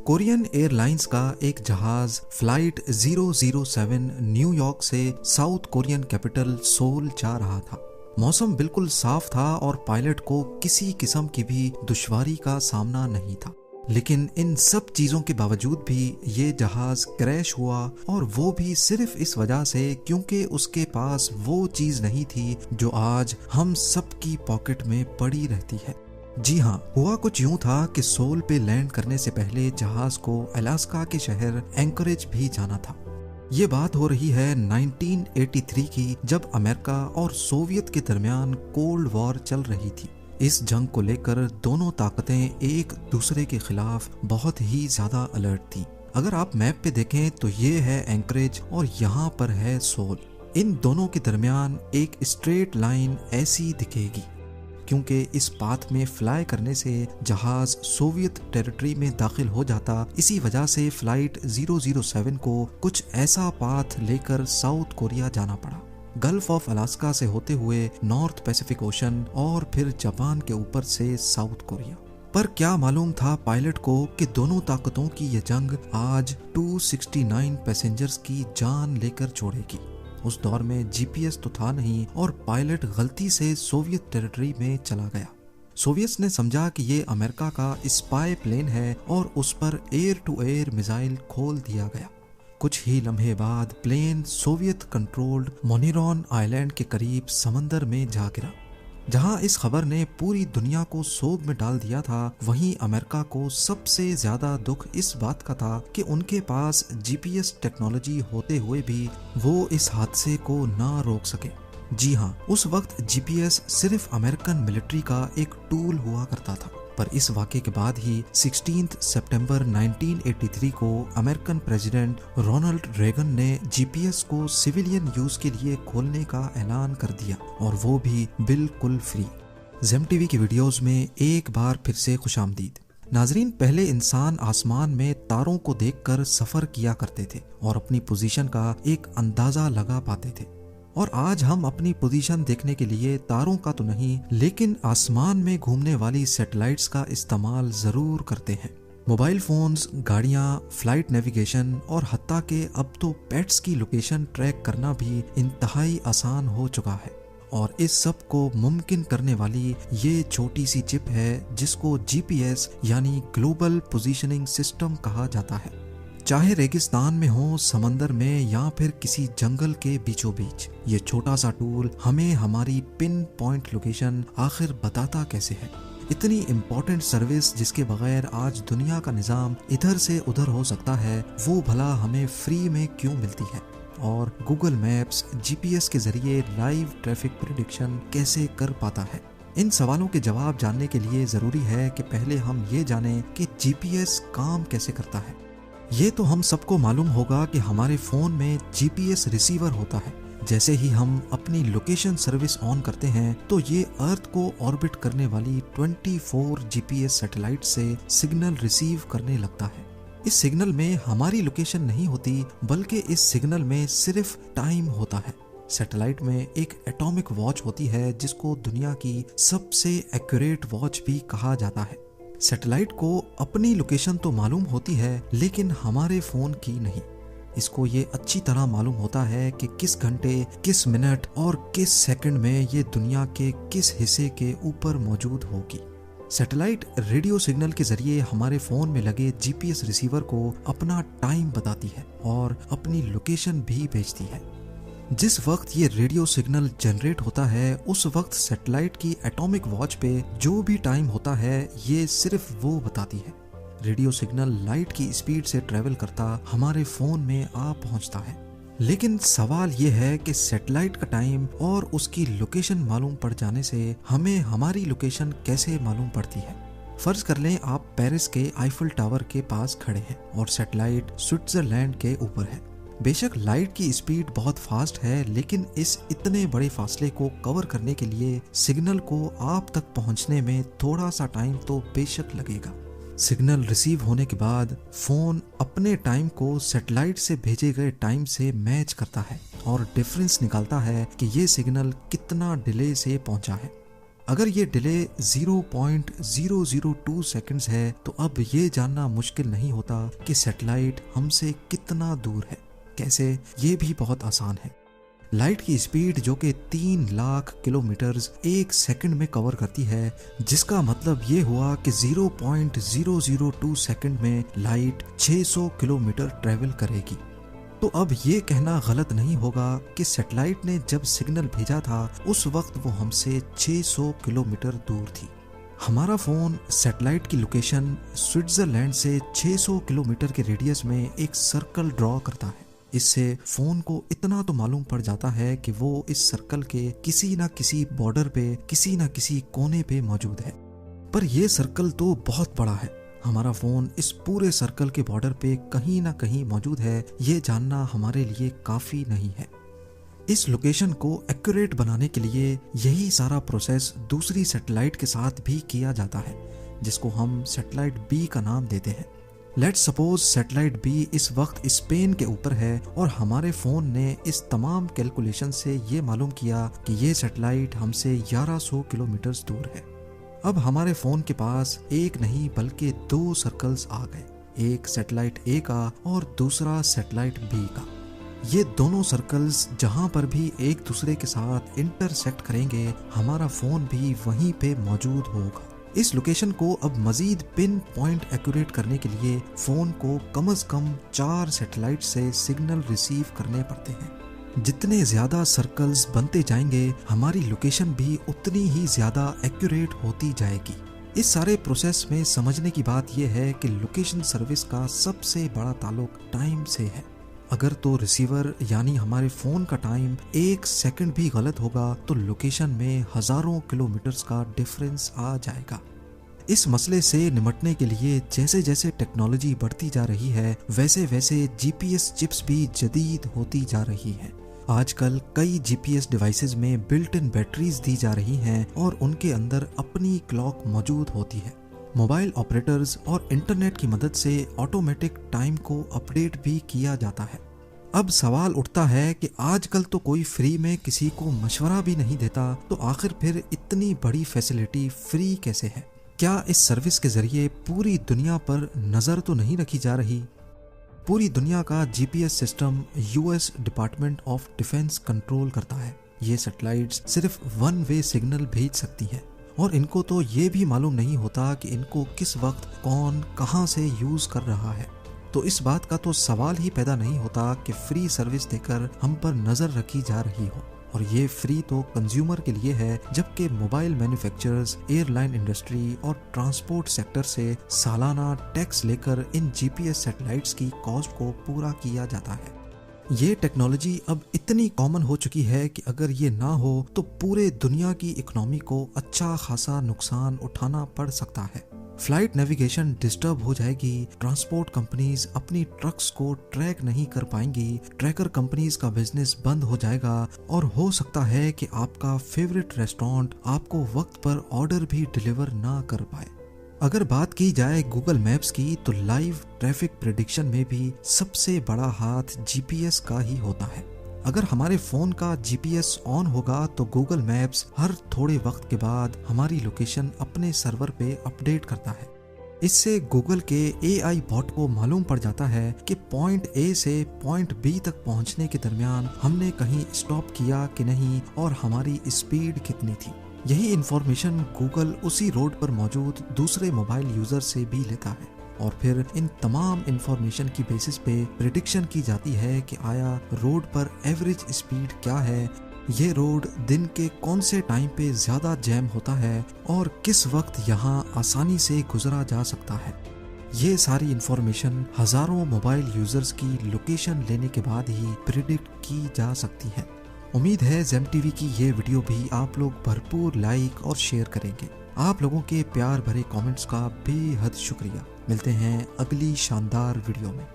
Korean airlines का एक जहाज फ्लाइट 007 न्यूयॉर्क से साउथ कोरियन कैपिटल सोल जा रहा था। मौसम बिल्कुल साफ था और पायलट को किसी किस्म की भी दुश्वारी का सामना नहीं था। लेकिन इन सब चीजों के बावजूद भी ये जहाज क्रैश हुआ, और वो भी सिर्फ इस वजह से क्योंकि उसके पास वो चीज नहीं थी जो आज हम सबकी पॉकेट में पड़ी रहती है। जी हाँ, हुआ कुछ यूं था कि सोल पे लैंड करने से पहले जहाज को अलास्का के शहर एंकरेज भी जाना था। ये बात हो रही है 1983 की, जब अमेरिका और सोवियत के दरमियान कोल्ड वॉर चल रही थी। इस जंग को लेकर दोनों ताकतें एक दूसरे के खिलाफ बहुत ही ज्यादा अलर्ट थी। अगर आप मैप पे देखें तो ये है एंकरेज और यहाँ पर है सोल। इन दोनों के दरमियान एक स्ट्रेट लाइन ऐसी दिखेगी, क्योंकि इस पाथ में फ्लाई करने से जहाज सोवियत टेरिटरी में दाखिल हो जाता। इसी वजह से फ्लाइट 007 को कुछ ऐसा पाथ लेकर साउथ कोरिया जाना पड़ा, गल्फ ऑफ अलास्का से होते हुए नॉर्थ पैसिफिक ओशन और फिर जापान के ऊपर से साउथ कोरिया। पर क्या मालूम था पायलट को कि दोनों ताकतों की ये जंग आज 269 पैसेंजर्स की जान लेकर छोड़ेगी। उस दौर में जीपीएस तो था नहीं और पायलट गलती से सोवियत टेरिटरी में चला गया। सोवियत्स ने समझा कि ये अमेरिका का स्पाई प्लेन है और उस पर एयर टू एयर मिसाइल खोल दिया गया। कुछ ही लम्हे बाद प्लेन सोवियत कंट्रोल्ड मोनिरॉन आइलैंड के करीब समंदर में जा गिरा। जहां इस खबर ने पूरी दुनिया को सोग में डाल दिया था, वहीं अमेरिका को सबसे ज्यादा दुख इस बात का था कि उनके पास जीपीएस टेक्नोलॉजी होते हुए भी वो इस हादसे को ना रोक सके। जी हाँ, उस वक्त जीपीएस सिर्फ अमेरिकन मिलिट्री का एक टूल हुआ करता था। पर इस वाक़े के बाद ही 16 सितंबर 1983 को अमेरिकन प्रेसिडेंट रोनाल्ड रेगन ने जीपीएस को सिविलियन यूज के लिए खोलने का ऐलान कर दिया, और वो भी बिल्कुल फ्री। ज़ेम टीवी की वीडियोस में एक बार फिर से खुशामदीद। नाजरीन, पहले इंसान आसमान में तारों को देखकर सफर किया करते थे और अपनी पोजीशन का एक अंदाजा लगा पाते थे, और आज हम अपनी पोजीशन देखने के लिए तारों का तो नहीं लेकिन आसमान में घूमने वाली सैटेलाइट्स का इस्तेमाल जरूर करते हैं। मोबाइल फोन्स, गाड़ियां, फ्लाइट नेविगेशन और हत्ता के अब तो पेट्स की लोकेशन ट्रैक करना भी इंतहाई आसान हो चुका है। और इस सब को मुमकिन करने वाली ये छोटी सी चिप है जिसको जीपीएस यानी ग्लोबल पोजीशनिंग सिस्टम कहा जाता है। चाहे रेगिस्तान में हो, समंदर में या फिर किसी जंगल के बीचों बीच, ये छोटा सा टूल हमें हमारी पिन पॉइंट लोकेशन आखिर बताता कैसे है। इतनी इम्पोर्टेंट सर्विस जिसके बगैर आज दुनिया का निज़ाम इधर से उधर हो सकता है, वो भला हमें फ्री में क्यों मिलती है। और गूगल मैप्स जीपीएस के जरिए लाइव ट्रैफिक प्रेडिक्शन कैसे कर पाता है। इन सवालों के जवाब जानने के लिए जरूरी है कि पहले हम ये जानें कि जीपीएस काम कैसे करता है। ये तो हम सबको मालूम होगा कि हमारे फोन में जीपीएस रिसीवर होता है। जैसे ही हम अपनी लोकेशन सर्विस ऑन करते हैं तो ये अर्थ को ऑर्बिट करने वाली 24 जीपीएस सैटेलाइट से सिग्नल रिसीव करने लगता है। इस सिग्नल में हमारी लोकेशन नहीं होती, बल्कि इस सिग्नल में सिर्फ टाइम होता है। सैटेलाइट में एक एटॉमिक वॉच होती है जिसको दुनिया की सबसे एक्यूरेट वॉच भी कहा जाता है। सैटेलाइट को अपनी लोकेशन तो मालूम होती है लेकिन हमारे फोन की नहीं। इसको ये अच्छी तरह मालूम होता है कि किस घंटे, किस मिनट और किस सेकंड में ये दुनिया के किस हिस्से के ऊपर मौजूद होगी। सैटेलाइट रेडियो सिग्नल के जरिए हमारे फोन में लगे जीपीएस रिसीवर को अपना टाइम बताती है और अपनी लोकेशन भी भेजती है। जिस वक्त ये रेडियो सिग्नल जनरेट होता है, उस वक्त सैटेलाइट की एटॉमिक वॉच पे जो भी टाइम होता है ये सिर्फ वो बताती है। रेडियो सिग्नल लाइट की स्पीड से ट्रेवल करता हमारे फोन में आ पहुंचता है। लेकिन सवाल ये है कि सैटेलाइट का टाइम और उसकी लोकेशन मालूम पड़ जाने से हमें हमारी लोकेशन कैसे मालूम पड़ती है। फर्ज कर लें आप पेरिस के आईफल टावर के पास खड़े हैं और सैटेलाइट स्विट्जरलैंड के ऊपर है। बेशक लाइट की स्पीड बहुत फास्ट है, लेकिन इस इतने बड़े फासले को कवर करने के लिए सिग्नल को आप तक पहुंचने में थोड़ा सा टाइम तो बेशक लगेगा। सिग्नल रिसीव होने के बाद फोन अपने टाइम को सैटेलाइट से भेजे गए टाइम से मैच करता है और डिफरेंस निकालता है कि ये सिग्नल कितना डिले से पहुंचा है। अगर ये डिले 0.002 सेकंड्स है तो अब ये जानना मुश्किल नहीं होता कि सैटेलाइट हमसे कितना दूर है। कैसे? ये भी बहुत आसान है। लाइट की स्पीड जो कि 3 लाख किलोमीटर्स एक सेकंड में कवर करती है, जिसका मतलब ये हुआ कि 0.002 सेकंड में लाइट 600 किलोमीटर ट्रेवल करेगी। तो अब ये कहना गलत नहीं होगा कि सैटेलाइट ने जब सिग्नल भेजा था उस वक्त वो हमसे 600 किलोमीटर दूर थी। हमारा फोन सैटेलाइट की लोकेशन स्विट्जरलैंड से 600 किलोमीटर के रेडियस में एक सर्कल ड्रॉ करता है। इससे फोन को इतना तो मालूम पड़ जाता है कि वो इस सर्कल के किसी न किसी बॉर्डर पे, किसी न किसी कोने पे मौजूद है। पर यह सर्कल तो बहुत बड़ा है। हमारा फोन इस पूरे सर्कल के बॉर्डर पे कहीं ना कहीं मौजूद है, ये जानना हमारे लिए काफी नहीं है। इस लोकेशन को एक्यूरेट बनाने के लिए यही सारा प्रोसेस दूसरी सैटेलाइट के साथ भी किया जाता है, जिसको हम सैटेलाइट बी का नाम देते हैं। लेट्स सपोज सैटेलाइट बी इस वक्त स्पेन के ऊपर है और हमारे फोन ने इस तमाम कैलकुलेशन से ये मालूम किया कि ये सैटेलाइट हमसे 1100 किलोमीटर दूर है। अब हमारे फोन के पास एक नहीं बल्कि 2 सर्कल्स आ गए, एक सैटेलाइट ए का और दूसरा सैटेलाइट बी का। ये दोनों सर्कल्स जहां पर भी एक दूसरे के साथ इंटरसेक्ट करेंगे, हमारा फोन भी वहीं पे मौजूद होगा। इस लोकेशन को अब मजीद पिन पॉइंट एक्यूरेट करने के लिए फोन को कम से कम 4 सैटेलाइट से सिग्नल रिसीव करने पड़ते हैं। जितने ज्यादा सर्कल्स बनते जाएंगे, हमारी लोकेशन भी उतनी ही ज्यादा एक्यूरेट होती जाएगी। इस सारे प्रोसेस में समझने की बात यह है कि लोकेशन सर्विस का सबसे बड़ा ताल्लुक टाइम से है। अगर तो रिसीवर यानी हमारे फोन का टाइम 1 सेकंड भी गलत होगा तो लोकेशन में हजारों किलोमीटर्स का डिफरेंस आ जाएगा। इस मसले से निपटने के लिए जैसे जैसे टेक्नोलॉजी बढ़ती जा रही है, वैसे वैसे जीपीएस चिप्स भी जदीद होती जा रही हैं। आजकल कई जीपीएस डिवाइसेस में बिल्ट इन बैटरीज दी जा रही हैं और उनके अंदर अपनी क्लॉक मौजूद होती है। मोबाइल ऑपरेटर्स और इंटरनेट की मदद से ऑटोमेटिक टाइम को अपडेट भी किया जाता है। अब सवाल उठता है कि आजकल तो कोई फ्री में किसी को मशवरा भी नहीं देता, तो आखिर फिर इतनी बड़ी फैसिलिटी फ्री कैसे है? क्या इस सर्विस के जरिए पूरी दुनिया पर नजर तो नहीं रखी जा रही? पूरी दुनिया का GPS system US department of defence control करता है। ये सैटेलाइट्स सिर्फ 1 वे सिग्नल भेज सकती हैं और इनको तो ये भी मालूम नहीं होता कि इनको किस वक्त कौन कहां से यूज कर रहा है। तो इस बात का तो सवाल ही पैदा नहीं होता कि फ्री सर्विस देकर हम पर नजर रखी जा रही हो। और ये फ्री तो कंज्यूमर के लिए है, जबकि मोबाइल मैन्युफैक्चरर्स, एयरलाइन इंडस्ट्री और ट्रांसपोर्ट सेक्टर से सालाना टैक्स लेकर इन जीपीएस सैटेलाइट्स की कॉस्ट को पूरा किया जाता है। ये टेक्नोलॉजी अब इतनी कॉमन हो चुकी है कि अगर ये ना हो तो पूरे दुनिया की इकोनॉमी को अच्छा खासा नुकसान उठाना पड़ सकता है। फ्लाइट नेविगेशन डिस्टर्ब हो जाएगी, ट्रांसपोर्ट कंपनीज अपनी ट्रक्स को ट्रैक नहीं कर पाएंगी, ट्रैकर कंपनीज का बिजनेस बंद हो जाएगा और हो सकता है कि आपका फेवरेट रेस्टोरेंट आपको वक्त पर ऑर्डर भी डिलीवर ना कर पाए। अगर बात की जाए गूगल मैप्स की, तो लाइव ट्रैफिक प्रेडिक्शन में भी सबसे बड़ा हाथ जीपीएस का ही होता है। अगर हमारे फोन का जीपीएस ऑन होगा तो गूगल मैप्स हर थोड़े वक्त के बाद हमारी लोकेशन अपने सर्वर पे अपडेट करता है। इससे गूगल के एआई बॉट को मालूम पड़ जाता है कि पॉइंट ए से पॉइंट बी तक पहुंचने के दरमियान हमने कहीं स्टॉप किया कि नहीं और हमारी स्पीड कितनी थी। यही इंफॉर्मेशन गूगल उसी रोड पर मौजूद दूसरे मोबाइल यूजर से भी लेता है और फिर इन तमाम इंफॉर्मेशन की बेसिस पे प्रिडिक्शन की जाती है कि आया रोड पर एवरेज स्पीड क्या है, ये रोड दिन के कौन से टाइम पे ज्यादा जैम होता है और किस वक्त यहाँ आसानी से गुजरा जा सकता है। ये सारी इंफॉर्मेशन हजारों मोबाइल यूजर्स की लोकेशन लेने के बाद ही प्रिडिक्ट की जा सकती है। उम्मीद है जेम टीवी की ये वीडियो भी आप लोग भरपूर लाइक और शेयर करेंगे। आप लोगों के प्यार भरे कमेंट्स का बेहद शुक्रिया। मिलते हैं अगली शानदार वीडियो में।